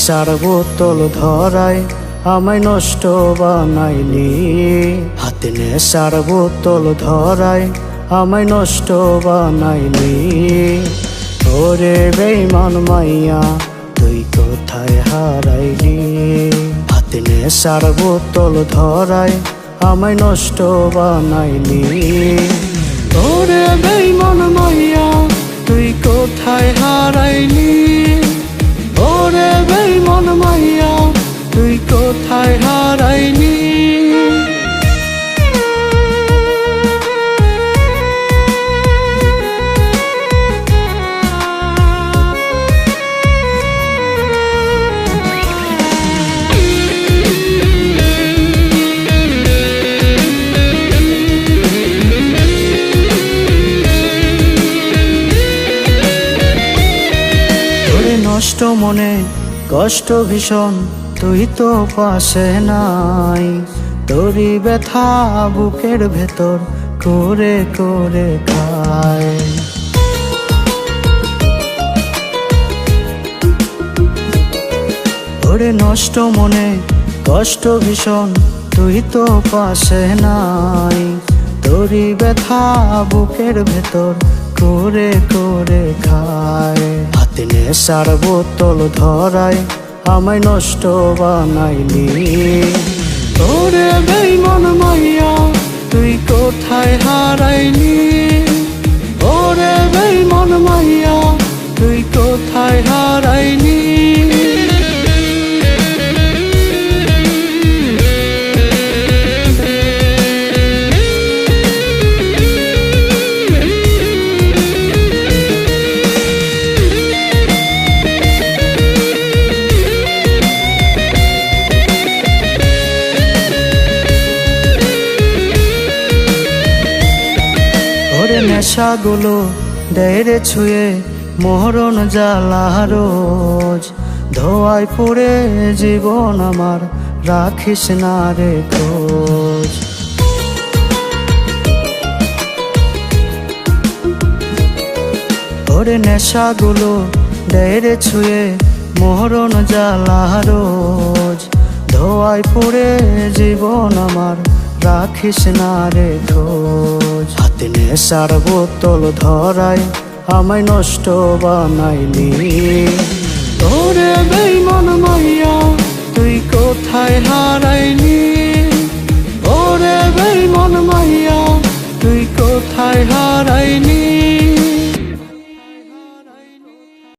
নেশার বোতল ধরায় আমায় নষ্ট বানাইলি। হাতে নেশার বোতল ধরায় আমায় নষ্ট বানাইলি। ওরে বেঈমান মাইয়া তুই কোথায় হারাইলি। হাতে নেশার বোতল ধরায় আমায় নষ্ট বানাইলি। ওরে বেঈমান মাইয়া তুই কোথায় হারাইলি। ওরে বেঈমান মাইয়া তুই কোথায় হারাইলি। নষ্ট মনে কষ্ট ভীষণ তুই তো পাশে নাই। তোরই ব্যথা বুকের ভেতর করে করে খায়। ওরে নষ্ট মনে কষ্ট ভীষণ তুই তো পাশে নাই। তোরই ব্যথা বুকের ভেতর করে করে খায়। হাতে নেশার বোতল ধরায় আমায় নষ্ট বানাইলি। ওরে বেঈমান মাইয়া তুই কোথায় হারাইলি। ওরে বেঈমান মাইয়া তুই কোথায় হারাইলি। নেশাগুলো দেরে ছুঁয়ে মরণ জ্বালা রোজ। ধোয়ায় পুড়ে জীবন আমার রাখিস না রে খোঁজ। ওরে নেশাগুলো দেরে ছুঁয়ে মরণ জ্বালা রোজ। ধোয়ায় পুড়ে জীবন আমার রাখিস না রে খোঁজ। হাতে নেশার বোতল ধরায় আমায় নষ্ট বানাইলি। ওরে বেঈমান মাইয়া